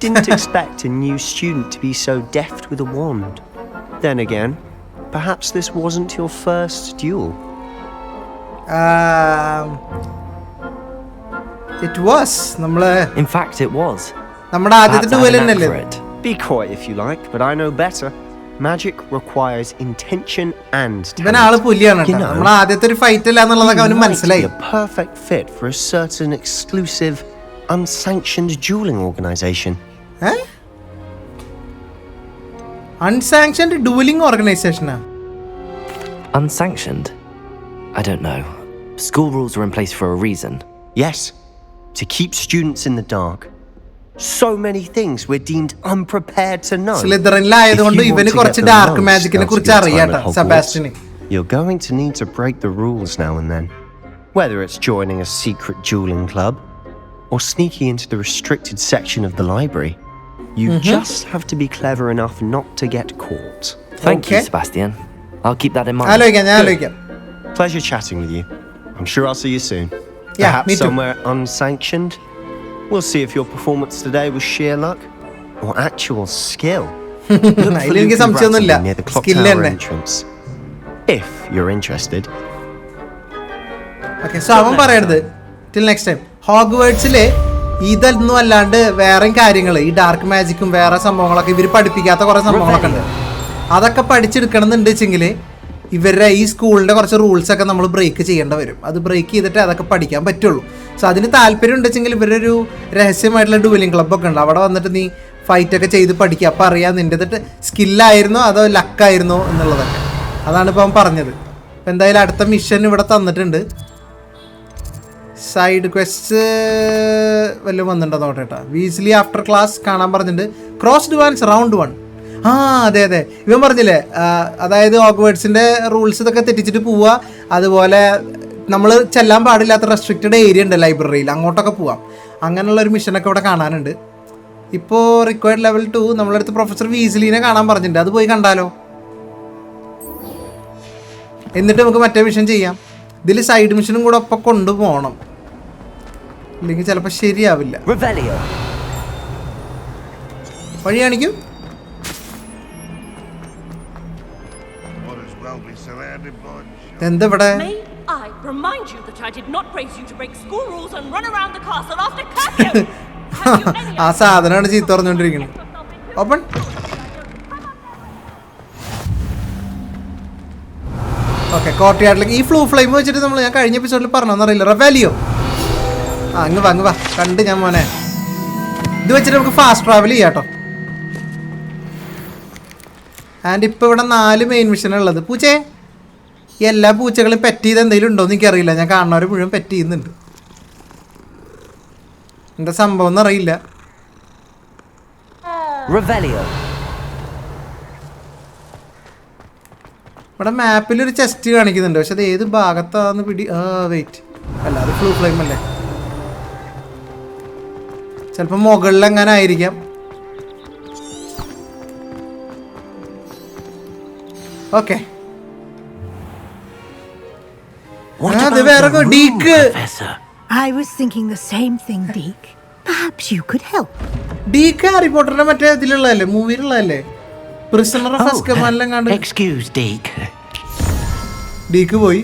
Didn't expect a new student to be so deft with a wand. Then again, perhaps this wasn't your first duel. It was. In fact, it was. നമ്മുടെ ആദ്യത്തെ Perhaps I dual had a knack തന്നെയല്ലേ? for it. Be coy if you like, but I know better. Magic requires intention and ഇവൻ ആള് talent. പുലിയാണ് You കേട്ടോ. know, നമ്മുടെ ആദ്യത്തെ ഒരു fight അല്ല എന്നുള്ളതൊക്കെ അവന് you might മനസ്സിലായി. be a perfect fit for a certain exclusive, unsanctioned dueling organization. അൺസാങ്ഷൻഡ് ഡുവലിംഗ് ഓർഗനൈസേഷനാ? Unsanctioned? I don't know. School rules are in place for a reason. Yes, to keep students in the dark. So many things we're deemed unprepared to know. സ്ലിതറിനിലായതുകൊണ്ട് ഇവന് കുറച്ച് dark മാജിക്കിനെ കുറിച്ച് അറിയാട്ടോ സെബാസ്റ്റ്യന്. You're going to need to break the rules now and then. Whether it's joining a secret dueling club or sneaking into the restricted section of the library, you just have to be clever enough not to get caught. Thank you, Sebastian. I'll keep that in mind. ആലോചിക്കാം. Pleasure chatting with you. I'm sure I'll see you soon. Yeah, Perhaps me too. somewhere unsanctioned. We'll see if your performance today was sheer luck or actual skill. എനിക്ക് സംശയമൊന്നുമില്ല. Near the clock Skill tower തന്നെ. entrance. If you're interested. Okay, so അവൻ പറയരുത്. Till next time. ഹോഗ്വേർട്സിലെ ഇതൊന്നും അല്ലാണ്ട് വേറെ കാര്യങ്ങൾ, ഈ ഡാർക്ക് മാജിക്കും വേറെ സംഭവങ്ങളൊക്കെ ഇവർ പഠിപ്പിക്കാത്ത കുറേ സംഭവങ്ങളൊക്കെ ഉണ്ട്. അതൊക്കെ പഠിച്ചെടുക്കണം എന്നുണ്ട് വെച്ചെങ്കിൽ ഇവരുടെ ഈ സ്കൂളിൻ്റെ കുറച്ച് റൂൾസൊക്കെ നമ്മൾ ബ്രേക്ക് ചെയ്യേണ്ടി വരും. അത് ബ്രേക്ക് ചെയ്തിട്ട് അതൊക്കെ പഠിക്കാൻ പറ്റുള്ളൂ. സോ അതിന് താല്പര്യം ഉണ്ടെങ്കിൽ ഇവരൊരു രഹസ്യമായിട്ടുള്ള ഡുവലിംഗ് ക്ലബ്ബൊക്കെ ഉണ്ട്. അവിടെ വന്നിട്ട് നീ ഫൈറ്റൊക്കെ ചെയ്ത് പഠിക്കുക. അപ്പോൾ അറിയാം നിൻ്റെ എന്നിട്ട് സ്കില്ലായിരുന്നോ അതോ ലക്കായിരുന്നോ എന്നുള്ളതൊക്കെ. അതാണ് ഇപ്പോൾ അവൻ പറഞ്ഞത്. അപ്പോൾ എന്തായാലും അടുത്ത മിഷൻ ഇവിടെ തന്നിട്ടുണ്ട്. സൈഡ് ക്വസ്റ്റ് വല്ലതും വന്നിട്ടുണ്ടോ നോട്ടേട്ടാ. വീസ്ലി ആഫ്റ്റർ ക്ലാസ് കാണാൻ പറഞ്ഞിട്ടുണ്ട്. ക്രോസ് ഡുവാൻസ് റൗണ്ട് 1. ആ അതെ ഇവൻ പറഞ്ഞില്ലേ, അതായത് ഹോഗ്വേർട്സിൻ്റെ റൂൾസ് ഇതൊക്കെ തെറ്റിച്ചിട്ട് പോവുക. അതുപോലെ നമ്മൾ ചെല്ലാൻ പാടില്ലാത്ത റെസ്ട്രിക്റ്റഡ് ഏരിയ ഉണ്ട് ലൈബ്രറിയിൽ, അങ്ങോട്ടൊക്കെ പോവാം. അങ്ങനെയുള്ളൊരു മിഷനൊക്കെ ഇവിടെ കാണാനുണ്ട്. ഇപ്പോൾ റിക്വയർഡ് ലെവൽ 2 നമ്മളടുത്ത് പ്രൊഫസർ വീസ്ലിനെ കാണാൻ പറഞ്ഞിട്ടുണ്ട്. അത് പോയി കണ്ടാലോ, എന്നിട്ട് നമുക്ക് മറ്റേ മിഷൻ ചെയ്യാം. ഇതിൽ സൈഡ് മിഷനും കൂടെ ഒപ്പം കൊണ്ടുപോകണം, ഇല്ലെങ്കിൽ ചിലപ്പോൾ ശരിയാവില്ല. വഴി കാണിക്കൂ. എന്താ ഇവിടെ? I remind you that I did not raise you to break school rules and run around the castle after curfew. ആ സാധനമാണ് ചീത്ത പറഞ്ഞുകൊണ്ടിരിക്കുന്നത്. ഓപ്പൺ. ഓക്കെ, കോർട്ട്യാർഡിലേക്ക് ഈ ഫ്ലൂ ഫ്ലെയിം വെച്ചിട്ട് നമ്മൾ ഞാൻ കഴിഞ്ഞ എപ്പിസോഡിൽ പറഞ്ഞോന്നറിയില്ല. റെവാലിയോ അങ്ങ് വാ കണ്ട് ഞാൻ മോനെ. ഇത് വെച്ചിട്ട് നമുക്ക് ഫാസ്റ്റ് ട്രാവൽ ചെയ്യാം കേട്ടോ. ആൻഡ് ഇപ്പോൾ ഇവിടെ 4 മെയിൻ മിഷനുള്ളത്. പൂച്ചേ, എല്ലാ പൂച്ചകളും പെറ്റ് ചെയ്ത് എന്തെങ്കിലും ഉണ്ടോ എന്ന് എനിക്കറിയില്ല. ഞാൻ കാണുന്നവരെ മുഴുവൻ പെറ്റ് ചെയ്യുന്നുണ്ട്. എന്താ സംഭവം എന്നറിയില്ല. ഇവിടെ മാപ്പിൽ ഒരു ചെസ്റ്റ് കാണിക്കുന്നുണ്ട്, പക്ഷെ അത് ഏത് ഭാഗത്താന്ന് വെയിറ്റ് അല്ല, അത് ഫ്ലൂ ഫ്ലെയിം അല്ലേ? ചിലപ്പോൾ മുകളിൽ എങ്ങനെ ആയിരിക്കാം. Okay, I was thinking the same thing, Deke. Perhaps you could help. Deek Harry പോട്ടറിന്റെ മറ്റേ ഇതിലുള്ളതല്ലേ, മൂവിയിലുള്ളതല്ലേ? പ്രിസണർ ഓഫ് അസ്കബാനിലും കണ്ട്. Excuse Deke. ഡീക്ക് പോയി.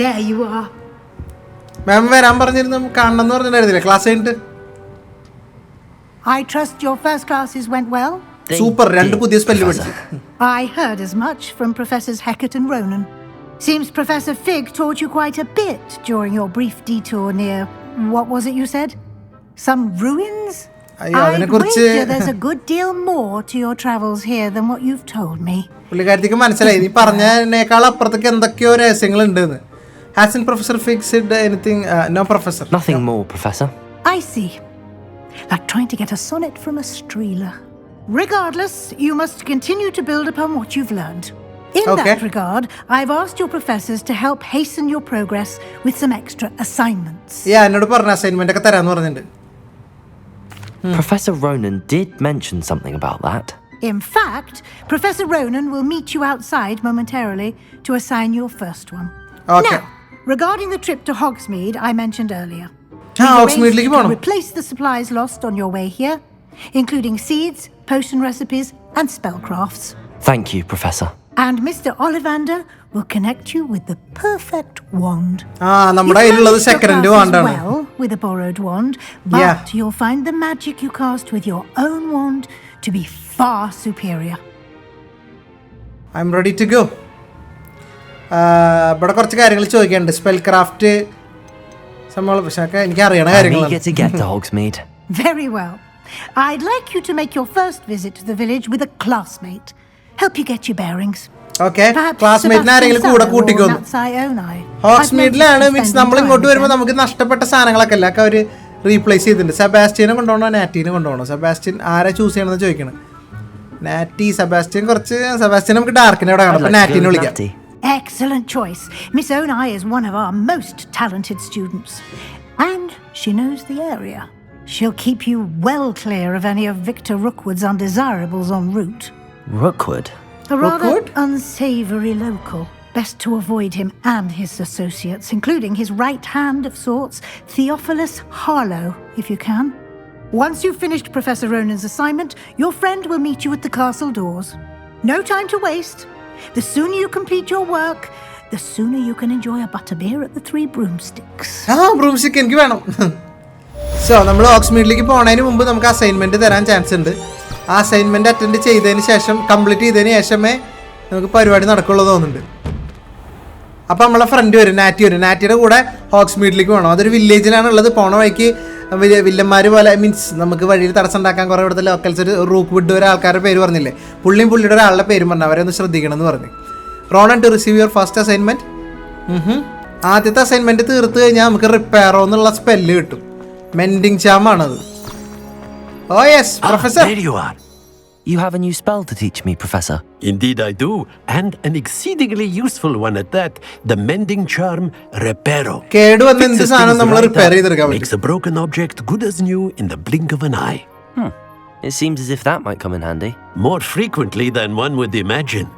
There you are. മാം വരാൻ പറഞ്ഞിരുന്നു, കാണണം എന്ന് പറഞ്ഞിട്ടുണ്ടായിരുന്നില്ലേ ക്ലാസ് കഴിഞ്ഞിട്ട്? I trust your first classes went well. Super, 2 പുതിയ സ്പെല്ല് പഠിച്ചു. I heard as much from Professors Hecat and Ronan. Seems Professor Fig taught you quite a bit during your brief detour near, what was it you said? Some ruins? I'd wager there's a good deal more to your travels here than what you've told me. പുള്ളിക്കാരത്തേക്ക് മനസ്സിലായി നീ പറഞ്ഞതിനേക്കാൾ അപ്പുറത്തേക്ക് എന്തൊക്കെയോ രഹസ്യങ്ങൾ ഉണ്ടെന്ന്. Hasn't Professor Fig said anything? No, Professor. Nothing more, Professor. I see. Like trying to get a sonnet from a streeler. Regardless, you must continue to build upon what you've learned. In that regard, I've asked your professors to help hasten your progress with some extra assignments. Yeah, എന്നോട് പറഞ്ഞ assignment ഒക്കെ തരാന്ന് പറഞ്ഞിട്ടുണ്ട്. Professor Ronan did mention something about that. In fact, Professor Ronan will meet you outside momentarily to assign your first one. Okay. Now, regarding the trip to Hogsmeade I mentioned earlier. Hogsmeade you can replace the supplies lost on your way here, including seeds, potion recipes, and spellcrafts. Thank you, Professor. And Mr. Ollivander will connect you with the perfect wand. നമ്മുടെ കയ്യിലുള്ളത് second വാണ്ടാണ്. Well, with a borrowed wand, but you'll find the magic you cast with your own wand to be far superior. I'm ready to go. ഇവിടെ കുറച്ച് കാര്യങ്ങൾ ചോദിക്കാനുണ്ട്. Spell craft സംഭവം പക്ഷേ എനിക്ക് അറിയണ കാര്യങ്ങളാണ്. Eager to get to Hogsmeade. Very well. I'd like you to make your first visit to the village with a classmate. Help you get your bearings. Okay. ക്ലാസ്മേറ്റിനെ ആരെങ്കിലും കൂടെ കൂട്ടിക്കോന്നു. ഹോഗ്സ്മീഡിലാണ് മീൻസ് നമ്മൾ ഇങ്ങോട്ട് വരുമ്പോൾ നമുക്ക് നഷ്ടപ്പെട്ട സാധനങ്ങളൊക്കെ അല്ല ഒക്കെ അവർ റീപ്ലേസ് ചെയ്തിട്ടുണ്ട്. സെബാസ്റ്റ്യനെ കൊണ്ടുപോകണോ നാറ്റീനെ കൊണ്ടുപോകണോ? സെബാസ്റ്റ്യൻ ആരെ ചൂസ് ചെയ്യണമെന്ന് ചോദിക്കണം. നാറ്റി സെബാസ്റ്റ്യൻ കുറച്ച് സെബാസ്റ്റ്യൻ നമുക്ക് ഡാർക്കിനെ അവിടെ കാണാം. അപ്പോൾ നാറ്റീനെ വിളിക്കാം. Excellent choice. Miss Onai is one of our most talented students. And she knows the area. She'll keep you well clear of any of Victor Rookwood's undesirables en route. Rookwood? A rather unsavory local. Best to avoid him and his associates, including his right hand of sorts, Theophilus Harlow, if you can. Once you've finished Professor Ronan's assignment, your friend will meet you at the castle doors. No time to waste. The sooner you complete your work, the sooner you can enjoy a butterbeer at the Three Broomsticks. broomstick എനിക്ക് വേണം. So നമ്മൾ ഓക്സ്മീഡിലേക്ക് പോകുന്നതിന് മുമ്പ് നമുക്ക് assignment തരാൻ chance ഉണ്ട്. ആ assignment attend ചെയ്തതിന് ശേഷം കംപ്ലീറ്റ് ചെയ്തതിന് ശേഷമേ നമുക്ക് പരിപാടി നടക്കുള്ളൂ തോന്നുന്നുണ്ട്. അപ്പോൾ നമ്മളെ ഫ്രണ്ട് വരും, നാറ്റി വരും. നാറ്റിയുടെ കൂടെ ഹോഗ്സ്മീഡിലേക്ക് പോകണം. അതൊരു വില്ലേജിലാണ് ഉള്ളത്. പോണ വഴിക്ക് വില്ലന്മാർ പോലെ മീൻസ് നമുക്ക് വഴിയിൽ തടസ്സം ഉണ്ടാക്കാൻ കുറേ ഇവിടുത്തെ ലോക്കൽസ് ഒരു റൂക്ക്വുഡ് ഒരു ആൾക്കാരുടെ പേര് പറഞ്ഞില്ലേ, പുള്ളിയുടെ ഒരാളുടെ പേരും പറഞ്ഞു. അവരെ ഒന്ന് ശ്രദ്ധിക്കണം എന്ന് പറഞ്ഞു. റോണൻ to receive your first assignment. ആദ്യത്തെ അസൈൻമെൻറ്റ് തീർത്ത് കഴിഞ്ഞാൽ നമുക്ക് റിപ്പയറോ എന്നുള്ള സ്പെല്ല് കിട്ടും. മെൻഡിങ് ചാമാണത്. Oh yes professor. There you are. You have a new spell to teach me, Professor. Indeed I do, and an exceedingly useful one at that. The mending charm Reparo. കേട് വന്ന എന്ത് സാധനം നമ്മൾ repair ചെയ്തെടുക്കാൻ പറ്റും. Makes a broken object good as new in the blink of an eye. It seems as if that might come in handy. More frequently than one would imagine.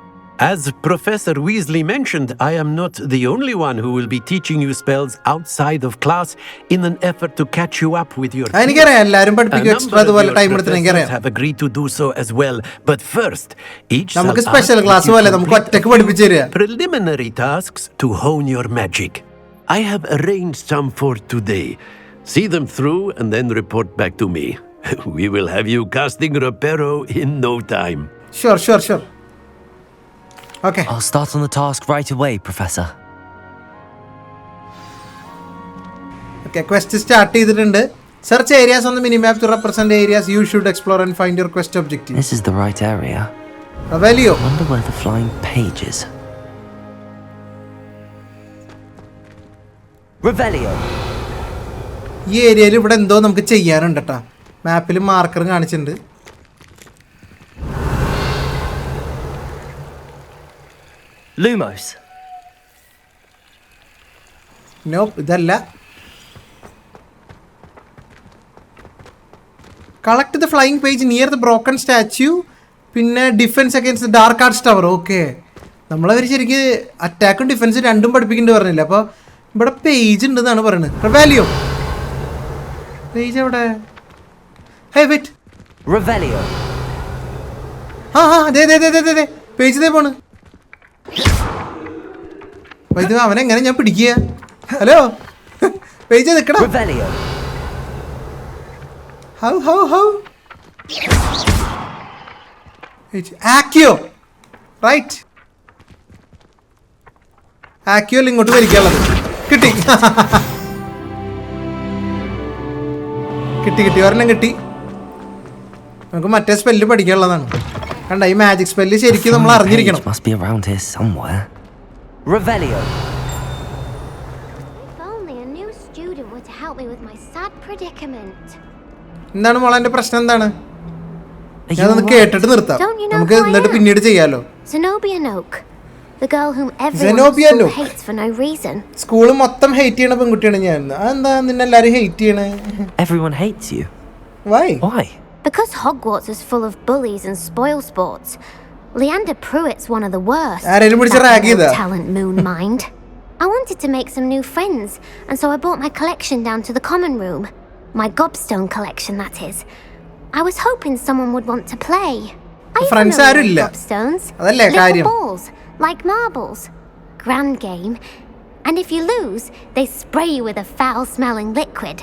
As Professor Weasley mentioned, I am not the only one who will be teaching you spells outside of class in an effort to catch you up with your peers. A number of your professors have agreed to do so as well. But first, each special class preliminary tasks to hone your magic. I have arranged some for today. See them through and then report back to me. We will have you casting Reparo in no time. Sure. Okay. I'll start on the task right away, Professor. Okay, quest start ചെയ്തിട്ടുണ്ട്. Search areas on the minimap to represent areas you should explore and find your quest objective. This is the right area. Revelio. I wonder where the flying page is. Revelio. ഈ ഏരിയയിൽ ഇവിടെ എന്തോ നമുക്ക് ചെയ്യാനുണ്ട് കേട്ടോ. മാപ്പിൽ marker കാണിച്ചിട്ടുണ്ട്. Lumos. Nope, ഇതല്ല. Collect the flying page near the broken statue. പിന്നെ defence against dark arts tower. Okay, നമ്മളവർ ശരിക്കും അറ്റാക്കും ഡിഫെൻസും രണ്ടും പഠിപ്പിക്കേണ്ടി പറഞ്ഞില്ല. അപ്പോൾ ഇവിടെ പേജ് ഉണ്ടെന്നാണ് പറയുന്നത്. റിവാലിയോ പേജ് എവിടെ? Hey wait. Revelio. അതെ പേജ് ഇതേ പോണ്. ഇത് അവനെങ്ങനെ ഞാൻ പിടിക്കുക? ഹലോ പേജ് നിൽക്കടാ. How Accio right. ആക്യോയിൽ ഇങ്ങോട്ട് വലിക്കാനുള്ളത് കിട്ടി. ഒരെണ്ണം കിട്ടി. നമുക്ക് മറ്റേ സ്പെല്ല് പഠിക്കാനുള്ളതാണ്. കണ്ട, ഈ മാജിക് സ്പെല്ല് ശരിക്കും നമ്മൾ അറിഞ്ഞിരിക്കണം. Must be around here somewhere. Revelio. If only a new student were to help me with my sad predicament. എന്താണ് മോളെ എൻ്റെ പ്രശ്നം? എന്താണ്? ഞാനൊന്ന് കേട്ടിട്ട് നിർത്താം. നമുക്ക് എന്നിട്ട് പിന്നീട് ചെയ്യാലോ. Zenobia Noak, the girl whom everyone hates for no reason. School മൊത്തം ഹേറ്റ് ചെയ്യണ പെൺകുട്ടിയാണ് ഞാൻ. അതെന്താ നിന്നെ എല്ലാരും ഹേറ്റ് ചെയ്യണേ? Everyone hates you. Why? Because Hogwarts is full of bullies and spoil sports. Leander Pruitt's one of the worst. Talent moon mind. I wanted to make some new friends, and so I brought my collection down to the common room. My gobstone collection, that is. I was hoping someone would want to play. I friends know gobstones. Little balls, like marbles. Grand game. And if you lose, they spray you with a foul-smelling liquid.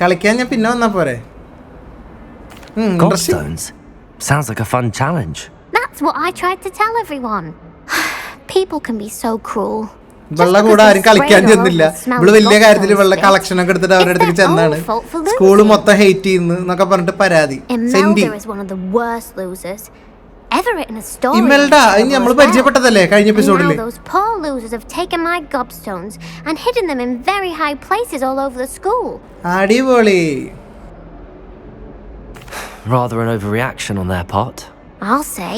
കളിക്കാൻ ഞാൻ പിന്നെ വന്നാ പോരെ? Gobstones? Sounds like a fun challenge. That's what I tried to tell everyone. People can be so cruel. വെള്ളം കൂടെ ആരും കളിക്കാൻ ചെന്നില്ല. ഇവള് വലിയ കാര്യത്തിൽ വെള്ള കളക്ഷൻ ഒക്കെ എടുത്തിട്ട് അവരുടെ അടുത്തേക്ക് ചെന്നാണ് സ്കൂള് മൊത്തം ഹേറ്റ് ചെയ്യുന്നു എന്നൊക്കെ പറഞ്ഞിട്ട് പരാതി. Imelda is one of the worst losers. ever written a story. Imelda, ini nammal പരിചയപ്പെട്ടതല്ലേ കഴിഞ്ഞ എപ്പിസോഡിൽ. Now those poor losers have taken my gobstones and hidden them in very high places all over the school. അടിപൊളി. Rather an overreaction on their part. I'll say.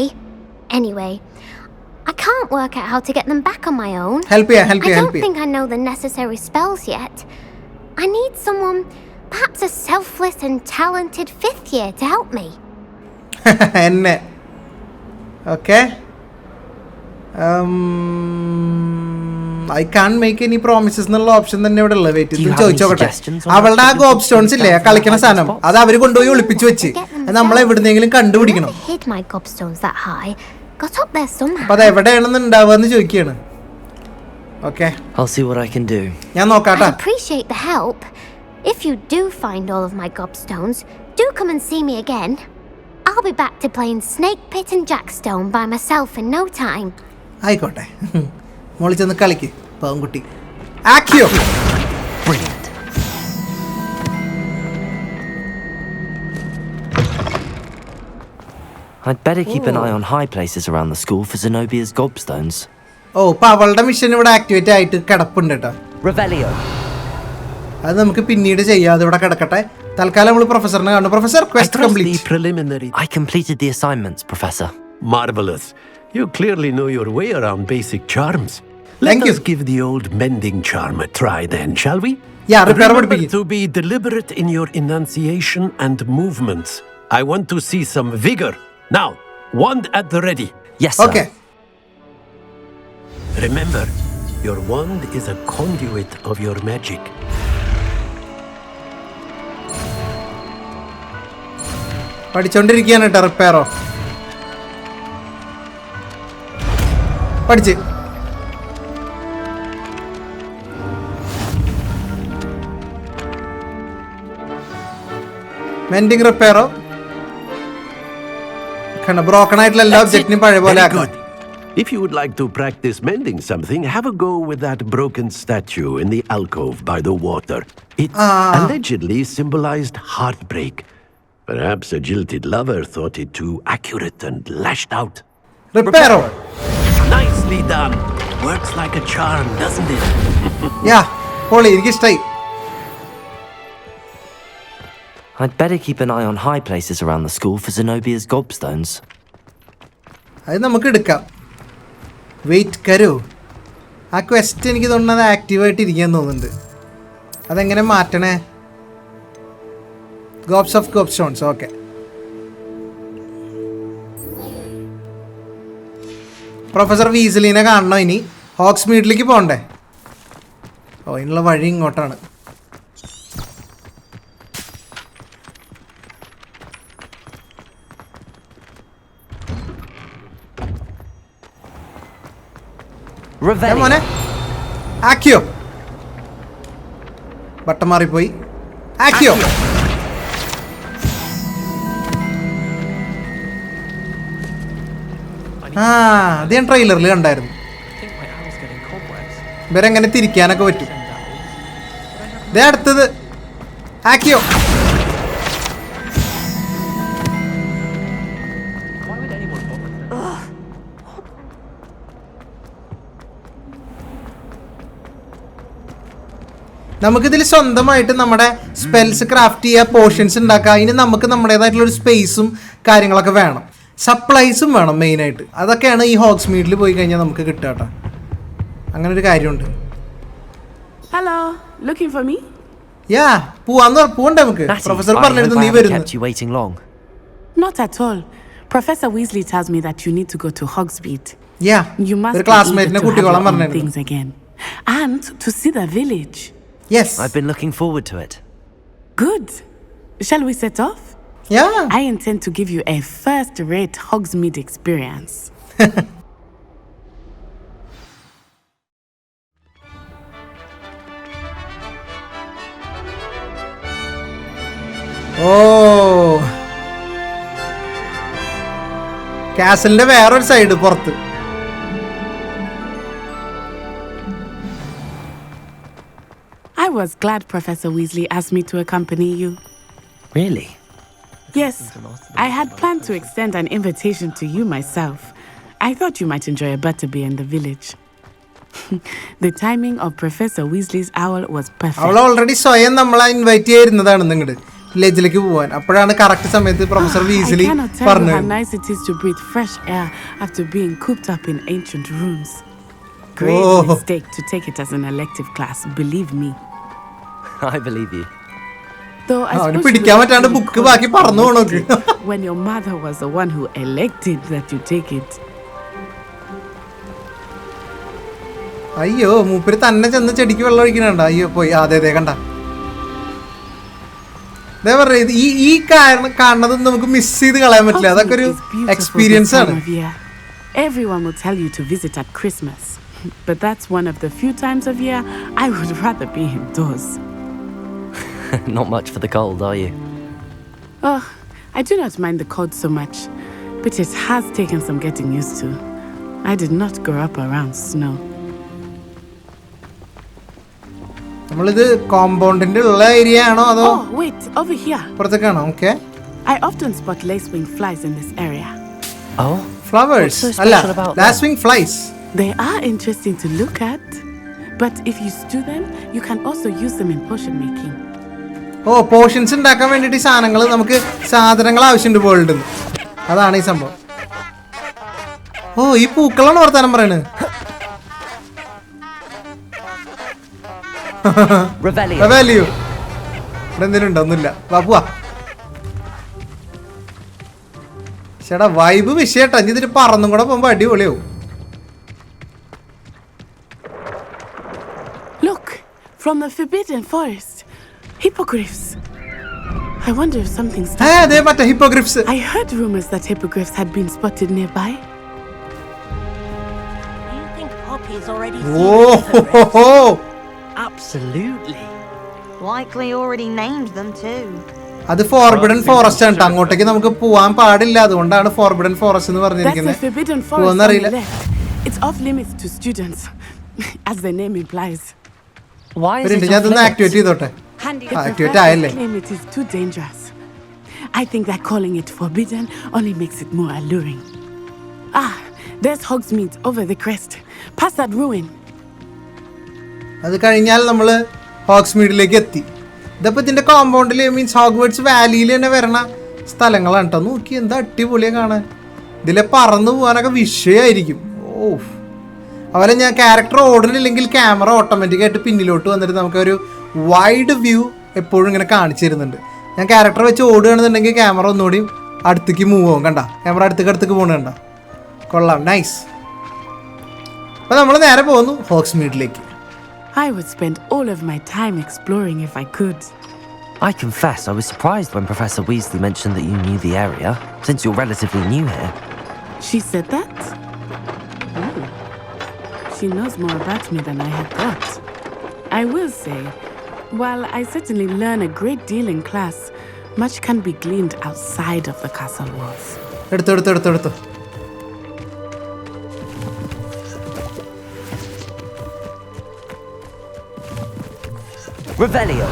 Anyway, I can't work out how to get them back on my own. Help you. I don't think I know the necessary spells yet. I need someone, perhaps a selfless and talented 5th year to help me. എന്നെ. Okay. I can't make any promises എന്നുള്ള option തന്നെ ഇവിടെ ഉള്ളത്. Wait ഇത് ചോദിച്ചോട്ടെ. അവളുടെ ആ ഗോബ്സ്റ്റോൺസ് ഇല്ലേ കളിക്കുന്ന സാധനം അത് അവര് കൊണ്ടുപോയി ഒളിപ്പിച്ചു വെച്ച് നമ്മൾ എവിടുന്നെങ്കിലും കണ്ടുപിടിക്കണം. അപ്പൊ അത് എവിടെയാണെന്ന് ഉണ്ടാവുക ചോദിക്കുകയാണ്. Okay. I'll see what I can do. ഞാൻ നോക്കാട്ടാ. I appreciate the help. If you do find all of my gobstones, do come and see me again. I'll be back to playing Snake Pit and Jackstone by myself in no time. ആയിക്കോട്ടെ. മോളി ചെന്ന് കളിക്ക് പാവൻകുട്ടി. ആക്കിയോ. Brilliant. I'd better keep an eye on high places around the school for Zenobia's gobstones. ഓ ഇപ്പൊ അവളുടെ mission ഇവിടെ activate ആയിട്ട് കിടപ്പുണ്ട് കേട്ടോ. Revelio. അത് നമുക്ക് പിന്നീട് ചെയ്യാം. അത് ഇവിടെ കിടക്കട്ടെ. തൽക്കാലം നമ്മൾ പ്രൊഫസറിനെ കാണും. Professor quest complete. I completed the assignments, Professor. Marvelous. You clearly know your way around basic charms. Thank you. Let's give the old mending charm a try then, shall we? Yeah, remember to be deliberate in your enunciation and movements. I want to see some vigor. Now, wand at the ready. Yes, sir. Okay. Remember, your wand is a conduit of your magic. പഠിച്ചോണ്ടിരിക്കുകയാണ് കേട്ടോ. റിപ്പയറോ പഠിച്ച്. Mending റിപ്പയറോ കണ്ട broken ആയിട്ടുള്ള എല്ലാ ഒബ്ജക്റ്റിനും പഴയ പോലെ ആക്കാം. If you would like to practice mending something, have a go with that broken statue in the alcove by the water. It allegedly symbolized heartbreak. Perhaps a jilted lover thought it too accurate and lashed out. Reparo. Nicely done. Works like a charm, doesn't it? Yeah, holy, stay. I'd better keep an eye on high places around the school for Zenobia's gobstones. അത് നമുക്ക് എടുക്കാം. Wait Karoon. ആ question എനിക്ക് തോന്നുന്നത് ആക്റ്റീവായിട്ട് ഇരിക്കാൻ തോന്നുന്നുണ്ട്. അതെങ്ങനെ മാറ്റണേ? ഗോബ്സ് ഓഫ് ഗോബ്സ്റ്റോൺസ്. ഓക്കെ. പ്രൊഫസർ വീസ്ലിനെ കാണണം ഇനി. ഹോഗ്സ്മീഡിലേക്ക് പോകണ്ടേ? ഓ ഇതിനുള്ള വഴി ഇങ്ങോട്ടാണ്. മോനെ ആക്കിയോ. ബട്ടൺ മാറിപ്പോയി. ആക്കിയോ. അത് ഞാൻ ട്രെയിലറിൽ കണ്ടായിരുന്നു. ഇവരെങ്ങനെ തിരിക്കാനൊക്കെ പറ്റും. ഇതേ അടുത്തത് ആക്കിയോ. നമുക്കിതിൽ സ്വന്തമായിട്ട് നമ്മുടെ സ്പെൽസ് ക്രാഫ്റ്റ് ചെയ്യുക, പോർഷൻസ് ഉണ്ടാക്കുക. അതിന് നമുക്ക് നമ്മുടേതായിട്ടുള്ളൊരു സ്പേസും കാര്യങ്ങളൊക്കെ വേണം. സപ്ലൈസും വേണം മെയിനായിട്ട്. അതൊക്കെയാണ് ഈ ഹോഗ്സ്മീഡിൽ പോയി കഴിഞ്ഞാൽ നമുക്ക് കിട്ടുക കേട്ടോ. അങ്ങനെ ഒരു കാര്യമുണ്ട്. Hello, looking for me? Yeah, പോവണ്ടേ നമുക്ക്? പ്രൊഫസർ പറഞ്ഞിരുന്നു നീ വരുന്നു. Not at all. Professor Weasley tells me that you need to go to Hogsmeade. Yeah, you must be eager to have things again and to see the village. Yes, I've been looking forward to it. Good. Shall we set off? Yeah. I intend to give you a first-rate Hogsmeade experience. Oh. കാസലിന്റെ വേറൊരു side പുറത്ത്. I was glad Professor Weasley asked me to accompany you. Really? Yes, I had planned to extend an invitation to you myself. I thought you might enjoy a butterbeer in the village. The timing of Professor Weasley's owl was perfect. അവൾ already സ്വയം നമ്മളെ invite ചെയ്തിരുന്നതാണ് നിങ്ങട് വില്ലേജിലേക്ക് പോവാൻ. അപ്പോഴാണ് correct സമയത്ത് professor Weasley പറഞ്ഞു. How nice it is to breathe fresh air after being cooped up in ancient rooms. Great mistake to take it as an elective class, believe me. I believe you. Though I suppose പിടിക്കാൻ പറ്റാണ്ട് book ബാക്കി പറഞ്ഞു പോണോക്ക്. When your mother was the one who elected that you take it. അയ്യോ മൂപ്പര് തന്നെ ചെന്ന് ചെടിക്ക് വെള്ളം ഒഴിക്കണണ്ട. അയ്യോ പോയി. അതെ കണ്ട അതേ പറഞ്ഞത് ഈ കാണുന്നത് നമുക്ക് മിസ് ചെയ്ത് കളയാൻ പറ്റില്ല. അതൊക്കെ ഒരു എക്സ്പീരിയൻസ് ആണ്. Everyone will tell you to visit at Christmas, but that's one of the few times of year I would rather be indoors. Not much for the cold, are you? Oh, I do not mind the cold so much, but it has taken some getting used to. I did not grow up around snow. നമ്മളിത് കോമ്പൗണ്ടിന്റെ ഉള്ള area ആണോ അതോ? Oh, wait, over here. പുറത്തേക്കാണോ? Okay. I often spot lacewing flies in this area. Oh, flowers. അല്ല, lacewing flies. They are interesting to look at, but if you stew them, you can also use them in potion making. Portions ഉണ്ടാക്കാൻ വേണ്ടിയിട്ട് ഈ സാധനങ്ങൾ നമുക്ക് സാധനങ്ങൾ ആവശ്യമുണ്ട് വേൾഡിൽ. അതാണ് ഈ സംഭവം. ഈ പൂക്കളാണ് വർത്താനം പറയണത്. റെവലിയോ ഇവിടെ എന്തെങ്കിലും ഉണ്ടോ? ഒന്നുമില്ല. ബാബുവാ ചേട്ടാ വൈബ് വിഷയട്ടാ. ഇനി ഇതിന് പറന്നും കൂടെ പോകുമ്പോ അടിപൊളിയാവും. Look, from the forbidden forest. Hippogriffs. I wonder if something started. Hippogriffs. I heard rumors that hippogriffs had been spotted nearby. You think Poppy's already seen Absolutely. Likely already named them too. അത് forbidden forest ആണ്. അങ്ങോട്ടേക്ക് നമുക്ക് പോവാൻ പാടില്ല. അതുകൊണ്ടാണ് forbidden forest എന്ന് പറഞ്ഞിരിക്കുന്നത്. അറിയില്ല. It's off limits to students, as the name implies. Why is it ഞാൻ ഇതൊന്ന് ആക്ടിവേറ്റ് ചെയ്തോട്ടെ. Activate ആയല്ലേ? It is too dangerous. I think that calling it forbidden only makes it more alluring. There's Hogsmeade over the crest. Past that ruin. അത് കഴിഞ്ഞാൽ നമ്മൾ ഹോഗ്സ്മീഡിലേക്ക് എത്തി. ഇതപ്പോൾ ഇതിൻ്റെ കോമ്പൗണ്ടിൽ മീൻസ് ഹോഗ്വേർട്സ് വാലിയിൽ തന്നെ വരണ സ്ഥലങ്ങളാണ് കേട്ടോ. നോക്കി എന്താ അടിപൊളിയാണ് കാണാൻ. ഇതിലെ പറന്നു പോകാനൊക്കെ വിഷയമായിരിക്കും. അതുപോലെ ഞാൻ ക്യാരക്ടർ ഓടുന്നില്ലെങ്കിൽ ക്യാമറ ഓട്ടോമാറ്റിക്കായിട്ട് പിന്നിലോട്ട് വന്നിട്ട് നമുക്കൊരു വൈഡ് വ്യൂ എപ്പോഴും ഇങ്ങനെ കാണിച്ചു തരുന്നുണ്ട്. ഞാൻ ക്യാരക്ടർ വെച്ച് ഓടുകയാണെന്നുണ്ടെങ്കിൽ ക്യാമറ ഒന്നുകൂടി അടുത്തേക്ക് മൂവ് ആവും. കണ്ട ക്യാമറ അടുത്തേക്ക് പോകുന്നത് കണ്ട. കൊള്ളാം, നൈസ്. അപ്പോൾ നമ്മൾ നേരെ പോകുന്നു ഹോഗ്സ്മീഡിലേക്ക്. I would spend all of my time exploring if I could. I confess I was surprised when Professor Weasley mentioned that you knew the area, since you're relatively new here. She said that? She knows more about me than I had thought. I will say, while I certainly learn a great deal in class, much can be gleaned outside of the castle walls. എടുത്തു. Revelio.